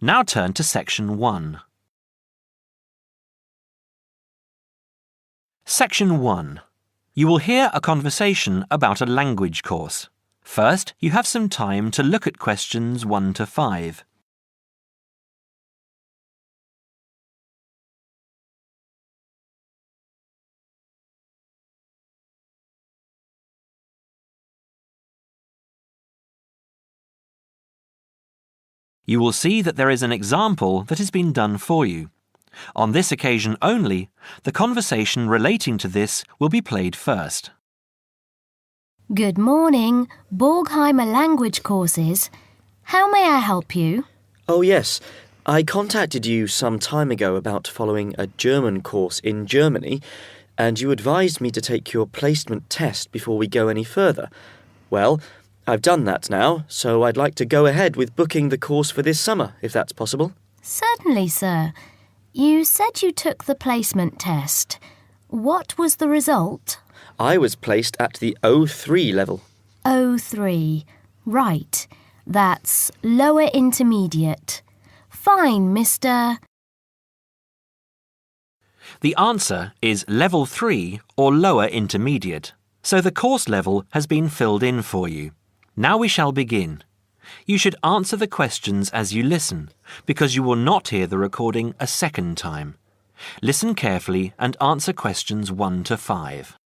Now turn to Section 1. Section 1. You will hear a conversation about a language course. First, you have some time to look at questions 1 to 5. You will see that there is an example that has been done for you. On this occasion only, the conversation relating to this will be played first. Good morning, Borgheimer language courses. How may I help you? Oh yes, I contacted you some time ago about following a German course in Germany, and you advised me to take your placement test before we go any further. Well, I've done that now, so I'd like to go ahead with booking the course for this summer, if that's possible. Certainly, sir. You said you took the placement test. What was the result? I was placed at the O3 level. O3. Right. That's lower intermediate. Fine, Mr. The answer is Level 3 or lower intermediate, so the course level has been filled in for you. Now we shall begin. You should answer the questions as you listen, because you will not hear the recording a second time. Listen carefully and answer questions 1 to 5.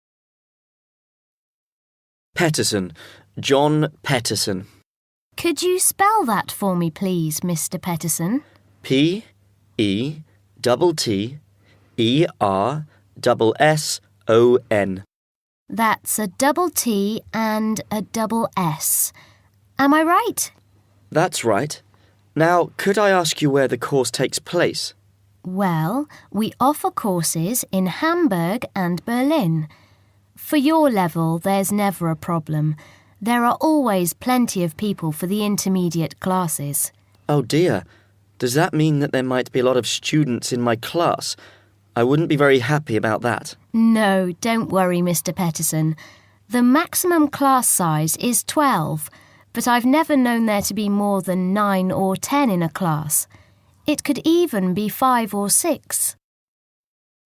Petterson. John Petterson. Could you spell that for me, please, Mr. Petterson? P-E-T-T-E-R-S-S-O-N. That's a double T and a double S. Am I right? That's right. Now, could I ask you where the course takes place? Well, we offer courses in Hamburg and Berlin. For your level, there's never a problem. There are always plenty of people for the intermediate classes. Oh dear. Does that mean that there might be a lot of students in my class? I wouldn't be very happy about that. No, don't worry, Mr. Petterson. The maximum class size is 12, but I've never known there to be more than 9 or 10 in a class. It could even be 5 or 6.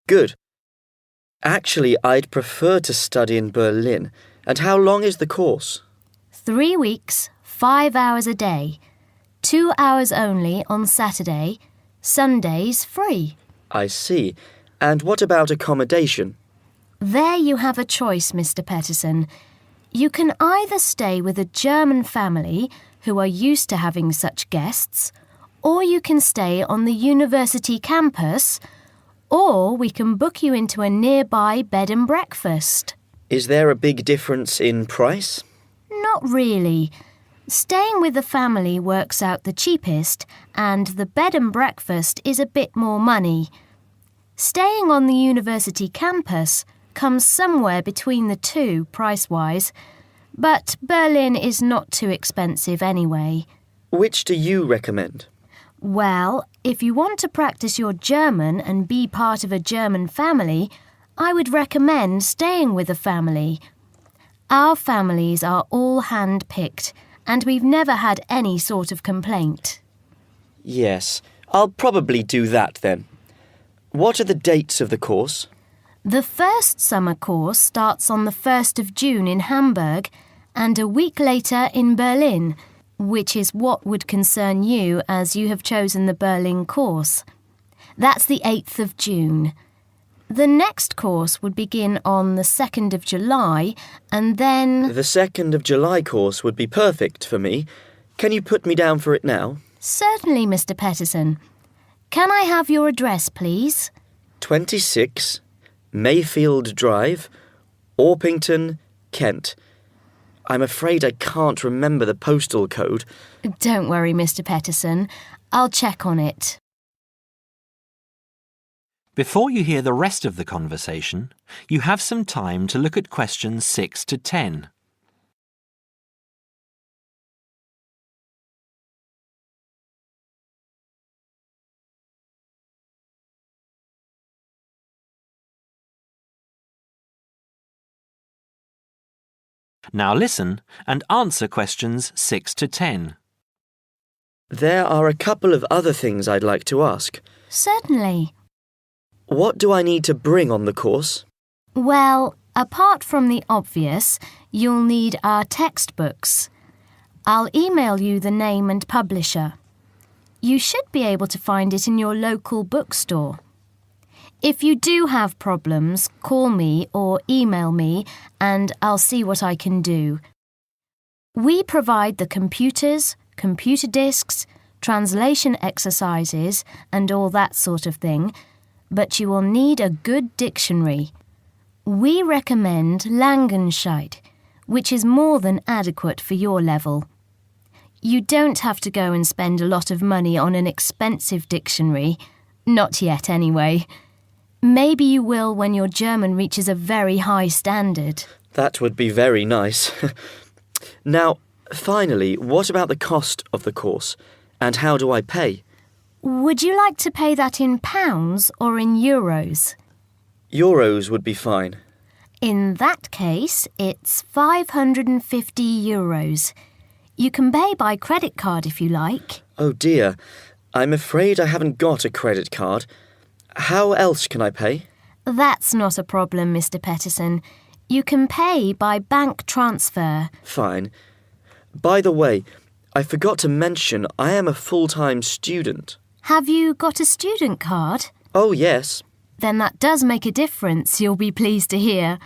Good. Actually, I'd prefer to study in Berlin. And how long is the course? 3 weeks, 5 hours a day. 2 hours only on Saturday. Sundays free. I see. And what about accommodation? There you have a choice, Mr. Petterson. You can either stay with a German family who are used to having such guests, or you can stay on the university campus, or we can book you into a nearby bed and breakfast. Is there a big difference in price? Not really. Staying with the family works out the cheapest, and the bed and breakfast is a bit more money. Staying on the university campus comes somewhere between the two price-wise, but Berlin is not too expensive anyway. Which do you recommend? Well, if you want to practice your German and be part of a German family, I would recommend staying with a family. Our families are all hand-picked, and we've never had any sort of complaint. Yes, I'll probably do that then. What are the dates of the course? The first summer course starts on the 1st of June in Hamburg and a week later in Berlin, which is what would concern you as you have chosen the Berlin course. That's the 8th of June. The next course would begin on the 2nd of July and then... The 2nd of July course would be perfect for me. Can you put me down for it now? Certainly, Mr. Petterson. Can I have your address, please? 26 Mayfield Drive, Orpington, Kent. I'm afraid I can't remember the postal code. Don't worry, Mr. Petterson. I'll check on it. Before you hear the rest of the conversation, you have some time to look at questions 6 to 10. Now listen and answer questions 6 to 10. There are a couple of other things I'd like to ask. Certainly. What do I need to bring on the course? Well, apart from the obvious, you'll need our textbooks. I'll email you the name and publisher. You should be able to find it in your local bookstore. If you do have problems, call me or email me and I'll see what I can do. We provide the computers, computer disks, translation exercises and all that sort of thing, but you will need a good dictionary. We recommend Langenscheidt, which is more than adequate for your level. You don't have to go and spend a lot of money on an expensive dictionary. Not yet, anyway. Maybe you will when your German reaches a very high standard. That would be very nice. Now, finally, what about the cost of the course? And how do I pay? Would you like to pay that in pounds or in euros? Euros would be fine. In that case, it's 550 euros. You can pay by credit card if you like. Oh dear, I'm afraid I haven't got a credit card. How else can I pay? That's not a problem, Mr. Peterson. You can pay by bank transfer. Fine. By the way, I forgot to mention I am a full-time student. Have you got a student card? Oh, yes. Then that does make a difference, you'll be pleased to hear.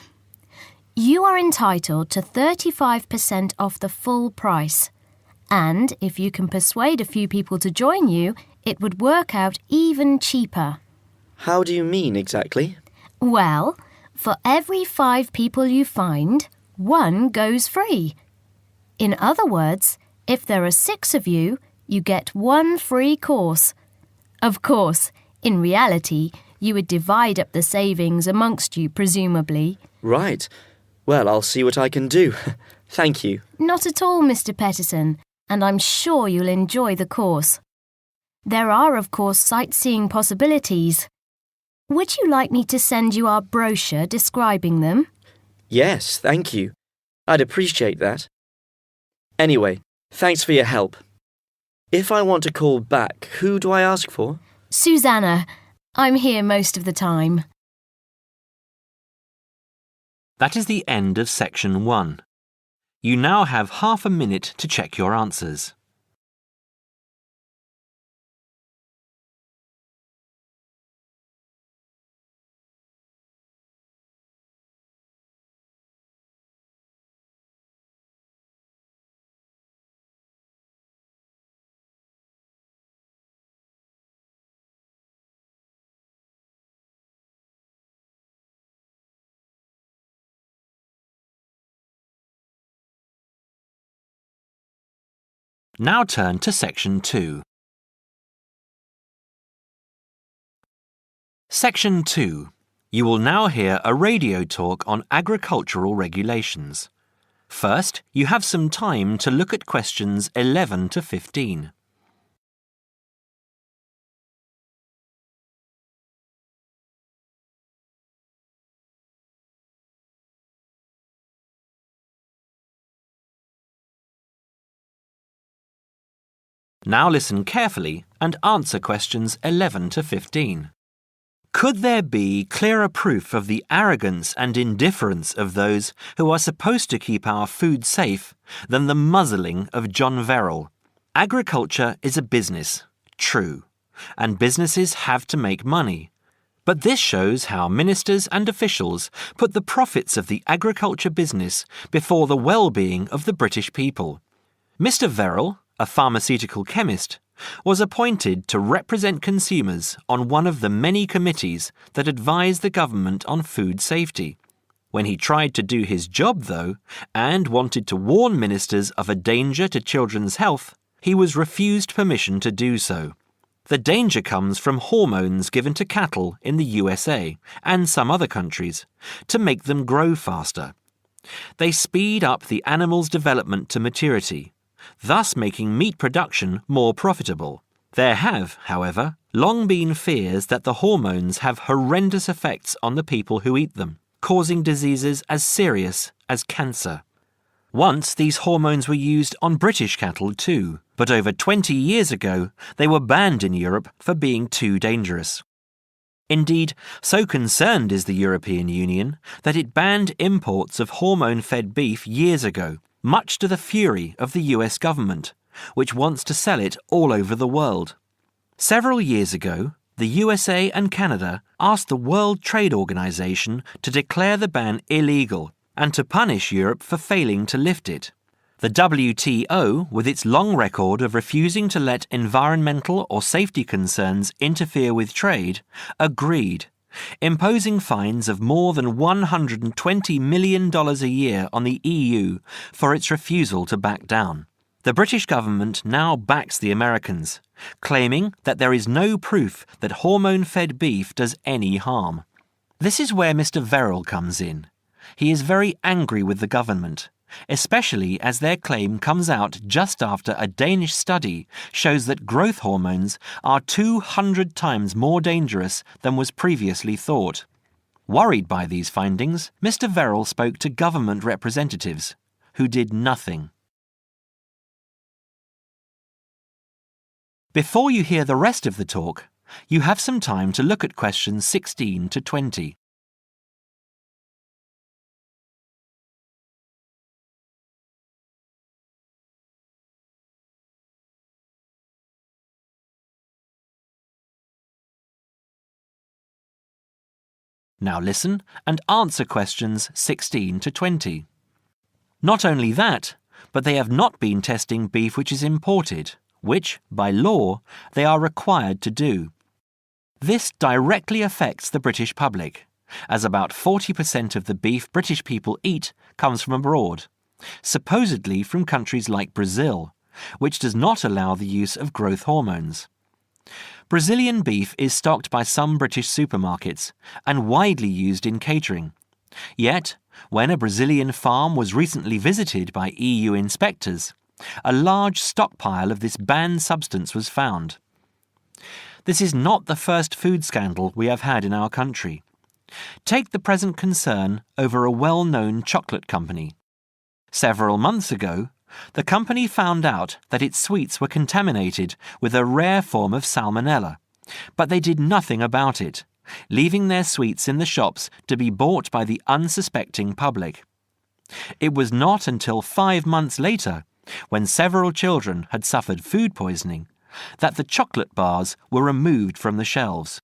You are entitled to 35% off the full price. And if you can persuade a few people to join you, it would work out even cheaper. How do you mean exactly? Well, for every 5 people you find, 1 goes free. In other words, if there are 6 of you, you get 1 free course. Of course, in reality, you would divide up the savings amongst you, presumably. Right. Well, I'll see what I can do. Thank you. Not at all, Mr. Peterson, and I'm sure you'll enjoy the course. There are, of course, sightseeing possibilities. Would you like me to send you our brochure describing them? Yes, thank you. I'd appreciate that. Anyway, thanks for your help. If I want to call back, who do I ask for? Susanna. I'm here most of the time. That is the end of section 1. You now have half a minute to check your answers. Now turn to section 2. Section 2. You will now hear a radio talk on agricultural regulations. First, you have some time to look at questions 11 to 15. Now listen carefully and answer questions 11 to 15. Could there be clearer proof of the arrogance and indifference of those who are supposed to keep our food safe than the muzzling of John Verrill? Agriculture is a business, true, and businesses have to make money. But this shows how ministers and officials put the profits of the agriculture business before the well-being of the British people. Mr. Verrill, a pharmaceutical chemist, was appointed to represent consumers on one of the many committees that advise the government on food safety. When he tried to do his job, though, and wanted to warn ministers of a danger to children's health, he was refused permission to do so. The danger comes from hormones given to cattle in the USA and some other countries to make them grow faster. They speed up the animal's development to maturity, thus making meat production more profitable. There have, however, long been fears that the hormones have horrendous effects on the people who eat them, causing diseases as serious as cancer. Once these hormones were used on British cattle too, but over 20 years ago they were banned in Europe for being too dangerous. Indeed, so concerned is the European Union that it banned imports of hormone-fed beef years ago, much to the fury of the US government, which wants to sell it all over the world. Several years ago, the USA and Canada asked the World Trade Organization to declare the ban illegal and to punish Europe for failing to lift it. The WTO, with its long record of refusing to let environmental or safety concerns interfere with trade, agreed, imposing fines of more than $120 million a year on the EU for its refusal to back down. The British government now backs the Americans, claiming that there is no proof that hormone-fed beef does any harm. This is where Mr. Verrill comes in. He is very angry with the government, especially as their claim comes out just after a Danish study shows that growth hormones are 200 times more dangerous than was previously thought. Worried by these findings, Mr. Verrill spoke to government representatives, who did nothing. Before you hear the rest of the talk, you have some time to look at questions 16 to 20. Now listen and answer questions 16 to 20. Not only that, but they have not been testing beef which is imported, which, by law, they are required to do. This directly affects the British public, as about 40% of the beef British people eat comes from abroad, supposedly from countries like Brazil, which does not allow the use of growth hormones. Brazilian beef is stocked by some British supermarkets and widely used in catering. Yet, when a Brazilian farm was recently visited by EU inspectors, a large stockpile of this banned substance was found. This is not the first food scandal we have had in our country. Take the present concern over a well-known chocolate company. Several months ago, the company found out that its sweets were contaminated with a rare form of salmonella, but they did nothing about it, leaving their sweets in the shops to be bought by the unsuspecting public. It was not until 5 months later, when several children had suffered food poisoning, that the chocolate bars were removed from the shelves.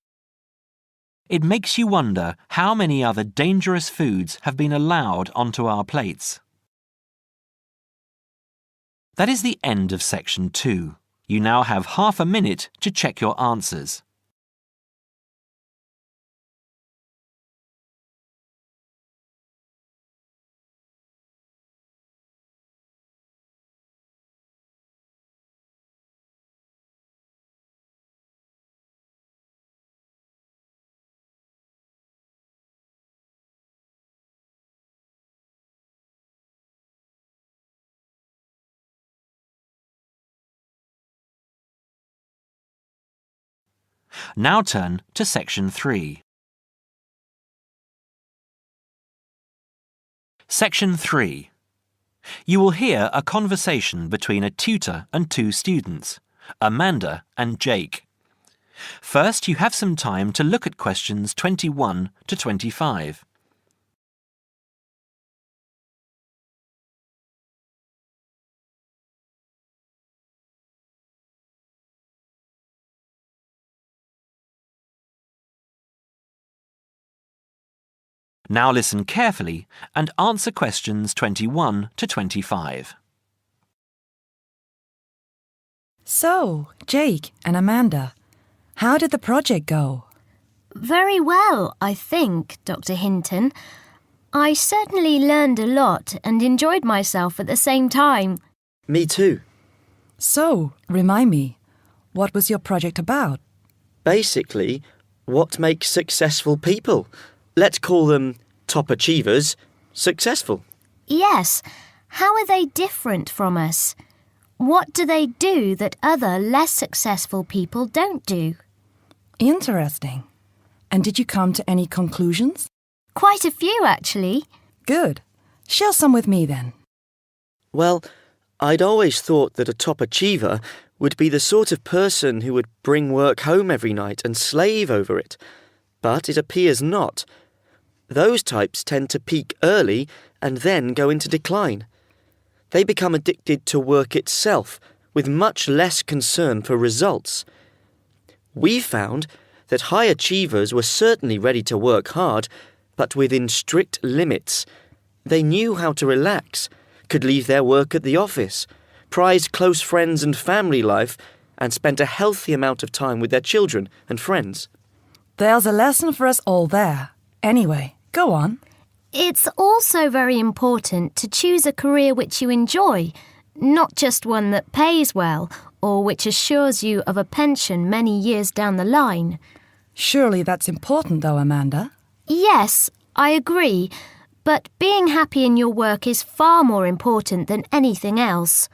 It makes you wonder how many other dangerous foods have been allowed onto our plates. That is the end of section 2. You now have half a minute to check your answers. Now turn to section 3. Section 3. You will hear a conversation between a tutor and 2 students, Amanda and Jake. First, you have some time to look at questions 21 to 25. Now listen carefully and answer questions 21 to 25. So, Jake and Amanda, how did the project go? Very well, I think, Dr. Hinton. I certainly learned a lot and enjoyed myself at the same time. Me too. So, remind me, What was your project about? Basically, what makes successful people? Let's call them top achievers successful. Yes. How are they different from us? What do they do that other less successful people don't do? Interesting. And did you come to any conclusions? Quite a few, actually. Good. Share some with me then. Well, I'd always thought that a top achiever would be the sort of person who would bring work home every night and slave over it. But it appears not. Those types tend to peak early and then go into decline. They become addicted to work itself, with much less concern for results. We found that high achievers were certainly ready to work hard, but within strict limits. They knew how to relax, could leave their work at the office, prized close friends and family life, and spent a healthy amount of time with their children and friends. There's a lesson for us all there. Anyway, go on. It's also very important to choose a career which you enjoy, not just one that pays well or which assures you of a pension many years down the line. Surely that's important though, Amanda. Yes, I agree, but being happy in your work is far more important than anything else.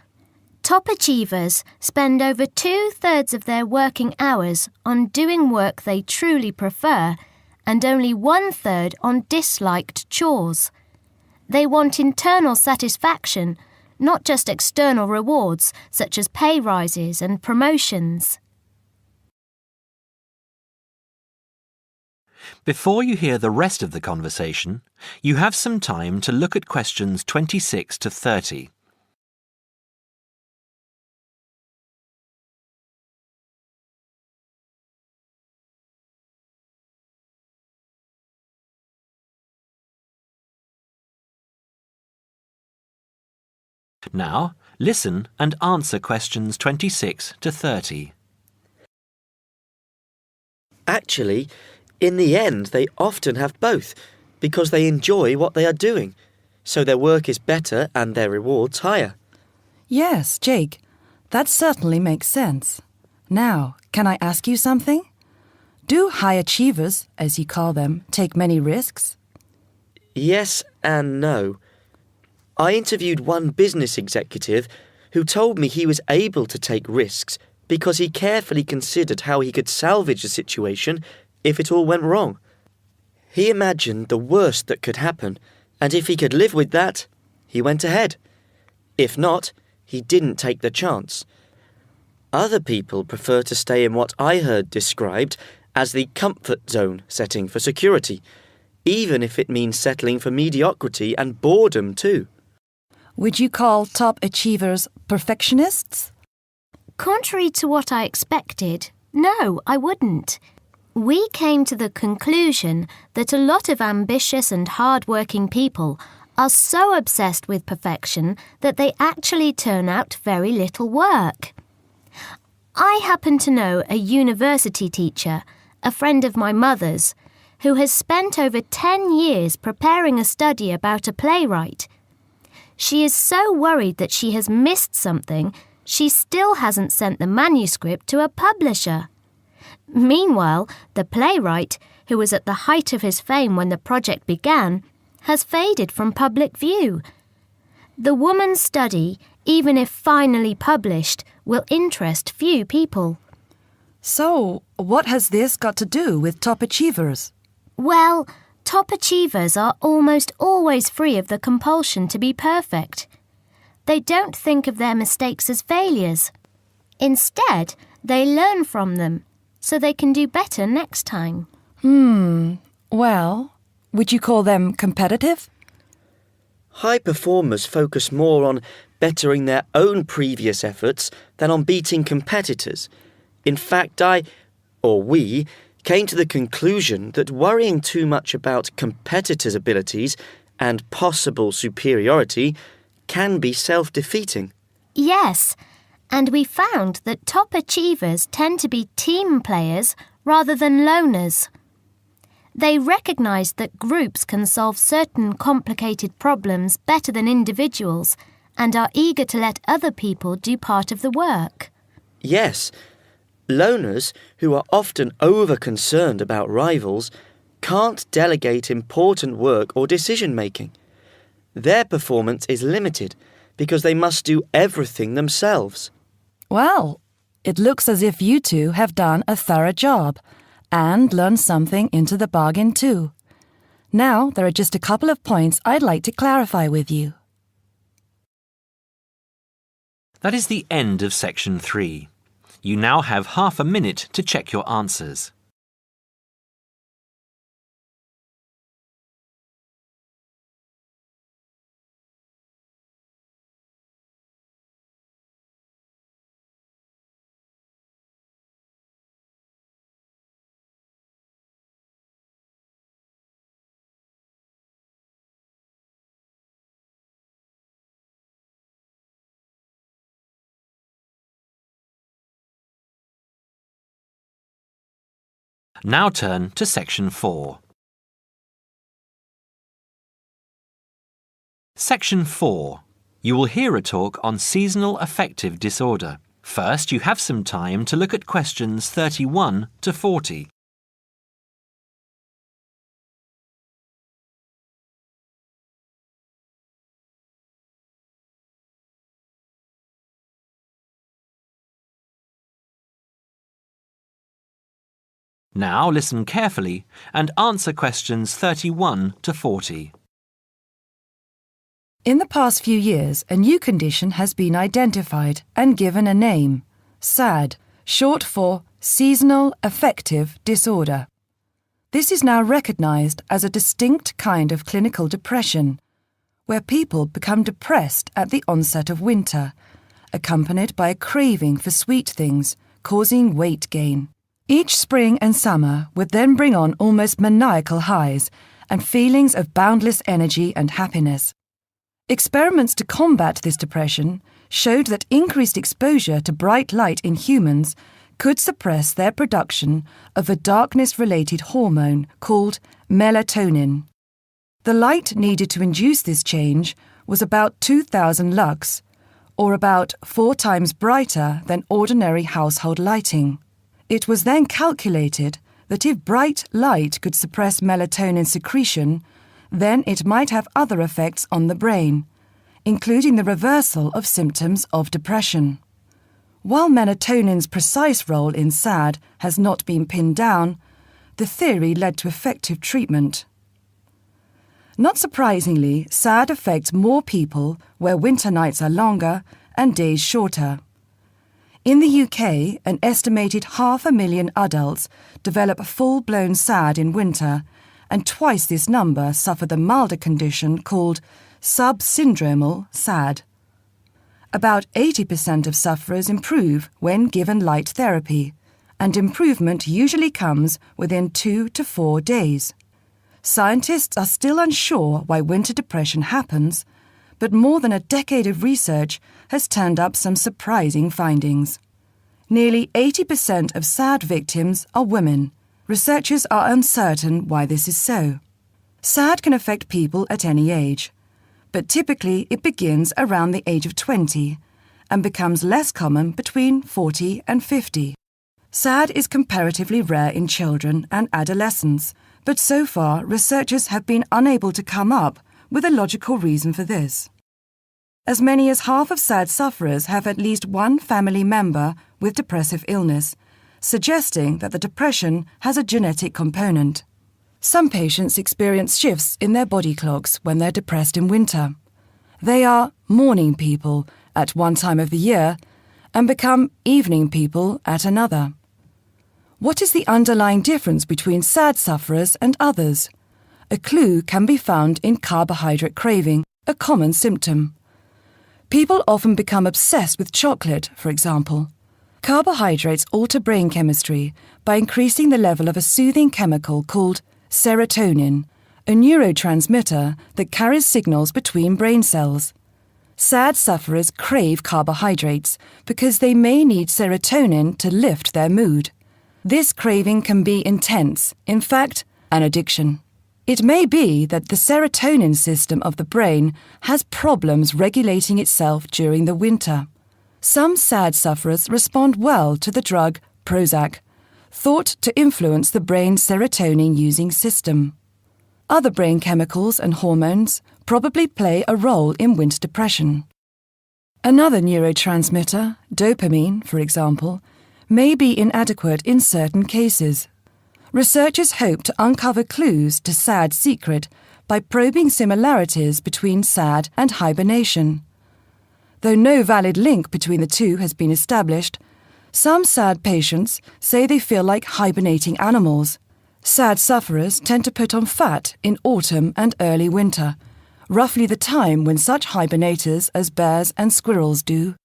Top achievers spend over 2/3 of their working hours on doing work they truly prefer and only 1/3 on disliked chores. They want internal satisfaction, not just external rewards such as pay rises and promotions. Before you hear the rest of the conversation, you have some time to look at questions 26 to 30. Now, listen and answer questions 26 to 30. Actually, in the end, they often have both, because they enjoy what they are doing, so their work is better and their rewards higher. Yes, Jake, that certainly makes sense. Now, can I ask you something? Do high achievers, as you call them, take many risks? Yes and no. I interviewed one business executive who told me he was able to take risks because he carefully considered how he could salvage the situation if it all went wrong. He imagined the worst that could happen, and if he could live with that, he went ahead. If not, he didn't take the chance. Other people prefer to stay in what I heard described as the comfort zone setting for security, even if it means settling for mediocrity and boredom too. Would you call top achievers perfectionists? Contrary to what I expected, no, I wouldn't. We came to the conclusion that a lot of ambitious and hard-working people are so obsessed with perfection that they actually turn out very little work. I happen to know a university teacher, a friend of my mother's, who has spent over 10 years preparing a study about a playwright. She is so worried that she has missed something, she still hasn't sent the manuscript to a publisher. Meanwhile, the playwright, who was at the height of his fame when the project began, has faded from public view. The woman's study, even if finally published, will interest few people. So, what has this got to do with top achievers? Well, top achievers are almost always free of the compulsion to be perfect. They don't think of their mistakes as failures. Instead, they learn from them, so they can do better next time. Well, would you call them competitive? High performers focus more on bettering their own previous efforts than on beating competitors. In fact, we, came to the conclusion that worrying too much about competitors' abilities and possible superiority can be self-defeating. Yes, and we found that top achievers tend to be team players rather than loners. They recognise that groups can solve certain complicated problems better than individuals and are eager to let other people do part of the work. Yes, Loners, who are often over-concerned about rivals, can't delegate important work or decision-making. Their performance is limited because they must do everything themselves. Well, it looks as if you two have done a thorough job and learned something into the bargain too. Now, there are just a couple of points I'd like to clarify with you. That is the end of section 3. You now have half a minute to check your answers. Now turn to section 4. Section 4. You will hear a talk on seasonal affective disorder. First, you have some time to look at questions 31 to 40. Now listen carefully and answer questions 31 to 40. In the past few years, a new condition has been identified and given a name, SAD, short for Seasonal Affective Disorder. This is now recognized as a distinct kind of clinical depression, where people become depressed at the onset of winter, accompanied by a craving for sweet things, causing weight gain. Each spring and summer would then bring on almost maniacal highs and feelings of boundless energy and happiness. Experiments to combat this depression showed that increased exposure to bright light in humans could suppress their production of a darkness-related hormone called melatonin. The light needed to induce this change was about 2,000 lux, or about 4 times brighter than ordinary household lighting. It was then calculated that if bright light could suppress melatonin secretion, then it might have other effects on the brain, including the reversal of symptoms of depression. While melatonin's precise role in SAD has not been pinned down, the theory led to effective treatment. Not surprisingly, SAD affects more people where winter nights are longer and days shorter. In the UK, an estimated 500,000 adults develop full-blown SAD in winter, and twice this number suffer the milder condition called subsyndromal SAD. About 80% of sufferers improve when given light therapy, and improvement usually comes within 2 to 4 days. Scientists are still unsure why winter depression happens, but more than a decade of research has turned up some surprising findings. Nearly 80% of SAD victims are women. Researchers are uncertain why this is so. SAD can affect people at any age, but typically it begins around the age of 20 and becomes less common between 40 and 50. SAD is comparatively rare in children and adolescents, but so far researchers have been unable to come up with a logical reason for this. As many as half of SAD sufferers have at least one family member with depressive illness, suggesting that the depression has a genetic component. Some patients experience shifts in their body clocks when they're depressed in winter. They are morning people at one time of the year and become evening people at another. What is the underlying difference between SAD sufferers and others? A clue can be found in carbohydrate craving, a common symptom. People often become obsessed with chocolate, for example. Carbohydrates alter brain chemistry by increasing the level of a soothing chemical called serotonin, a neurotransmitter that carries signals between brain cells. SAD sufferers crave carbohydrates because they may need serotonin to lift their mood. This craving can be intense, in fact, an addiction. It may be that the serotonin system of the brain has problems regulating itself during the winter. Some SAD sufferers respond well to the drug Prozac, thought to influence the brain's serotonin-using system. Other brain chemicals and hormones probably play a role in winter depression. Another neurotransmitter, dopamine, for example, may be inadequate in certain cases. Researchers hope to uncover clues to SAD's secret by probing similarities between SAD and hibernation. Though no valid link between the two has been established, some SAD patients say they feel like hibernating animals. SAD sufferers tend to put on fat in autumn and early winter, roughly the time when such hibernators as bears and squirrels do.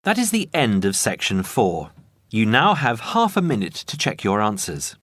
That is the end of section 4. You now have half a minute to check your answers.